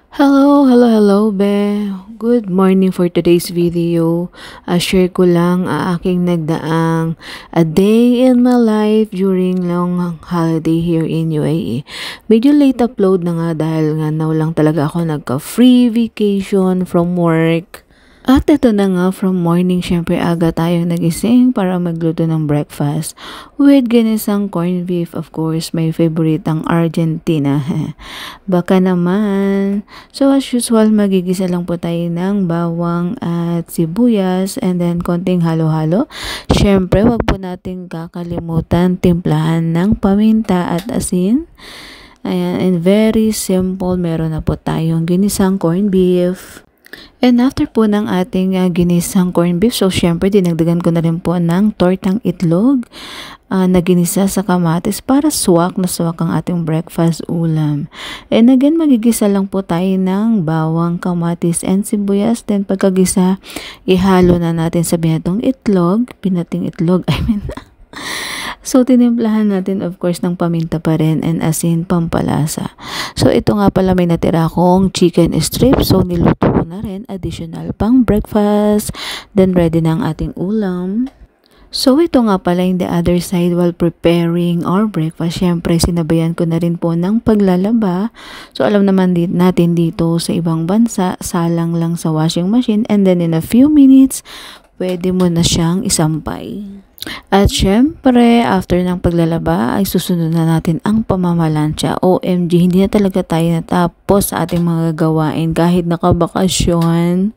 Hello, be. Good morning for today's video. Share ko lang aking nagdaang a day in my life during long holiday here in UAE. Medyo late upload na nga dahil nga now lang talaga ako nagka-free vacation from work. At ito na nga, from morning, syempre aga tayong nagising para magluto ng breakfast with ginisang corned beef, of course, my favorite ang Argentina. Baka naman. So as usual, magigisa lang po tayo ng bawang at sibuyas and then konting halo-halo. Syempre, wag po natin kakalimutan timplahan ng paminta at asin. Ayan, and very simple, meron na po tayong ginisang corned beef. And after po ng ating ginisang corned beef, so syempre dinagdagan ko na rin po ng tortang itlog na ginisa sa kamatis para swak na swak ang ating breakfast ulam. And again, magigisa lang po tayo ng bawang, kamatis, and sibuyas. Then pagkagisa, ihalo na natin sa binatong itlog, pinating itlog, So, tinimplahan natin of course ng paminta pa rin and asin pampalasa. So, ito nga pala may natira akong chicken strips. So, niluto ko na rin additional pang breakfast. Then, ready na ang ating ulam. So, ito nga pala in the other side while preparing our breakfast. Syempre, sinabayan ko na rin po ng paglalaba. So, alam naman natin dito sa ibang bansa, salang lang sa washing machine. And then, in a few minutes, pwede mo na siyang isampay. At syempre, after ng paglalaba ay susunod na natin ang pamamalansya. OMG, hindi na talaga tayo natapos sa ating mga gawain kahit nakabakasyon.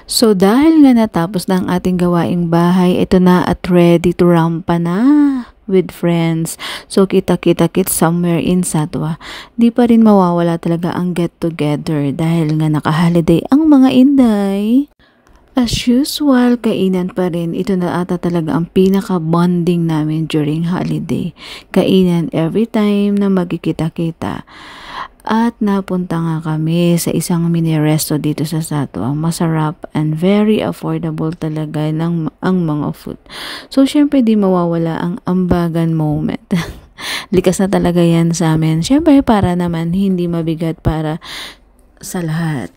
So dahil nga natapos na ang ating gawaing bahay, ito na at ready to rampa na with friends. So kita-kita-kit somewhere in Satwa. Di pa rin mawawala talaga ang get together dahil nga naka-holiday ang mga Inday. As usual, kainan pa rin. Ito na ata talaga ang pinaka-bonding namin during holiday. Kainan every time na magkikita-kita. At napunta nga kami sa isang mini resto dito sa Satwa. Masarap and very affordable talaga ang mga food. So, syempre di mawawala ang ambagan moment. Likas na talaga yan sa amin. Syempre para naman hindi mabigat para sa lahat.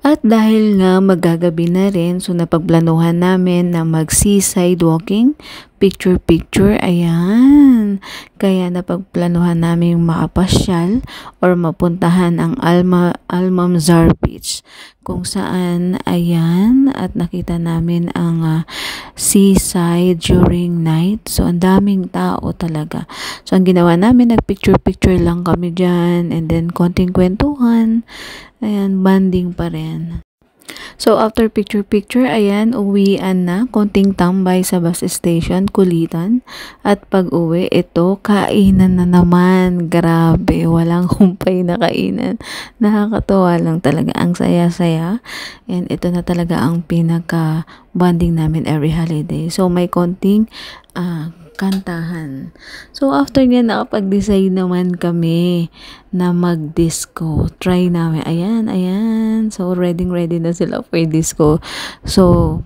At dahil nga magagabi na rin, so napagplanuhan namin na mag-seaside walking, picture-picture, ayan. Kaya napagplanuhan namin makapasyal or mapuntahan ang Almamzar Beach, kung saan, ayan, at nakita namin ang seaside during night. So, ang daming tao talaga. So, ang ginawa namin, nag-picture-picture lang kami dyan and then konting kwentuhan. Ayan, banding pa rin. So, after picture-picture, ayan, uwian na. Konting tambay sa bus station, kulitan. At pag-uwi, ito, kainan na naman. Grabe, walang humpay na kainan. Nakakatuwa lang talaga. Ang saya-saya. And ito na talaga ang pinaka-bonding namin every holiday. So, may konting kantahan. So, after nga nakapag-decide naman kami na mag-disco. Try namin. Ayan. So, ready na sila for disco. So,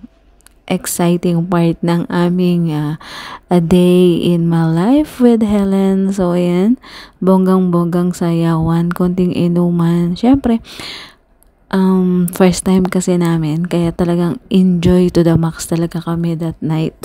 exciting part ng aming a day in my life with Helen. So, ayan. Bonggang-bonggang sayawan. Konting inuman. Syempre, first time kasi namin. Kaya talagang enjoy to the max talaga kami that night.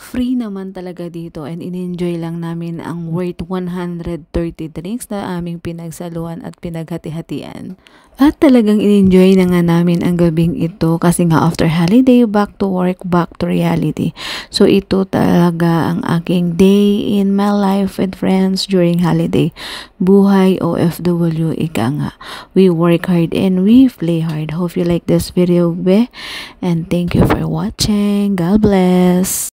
Free naman talaga dito and in-enjoy lang namin ang worth 130 drinks na aming pinagsaluan at pinaghati-hatian. At talagang in-enjoy na nga namin ang gabing ito kasi nga after holiday, back to work, back to reality. So ito talaga ang aking day in my life with friends during holiday. Buhay OFW, ika nga. We work hard and we play hard. Hope you like this video, be. And thank you for watching. God bless.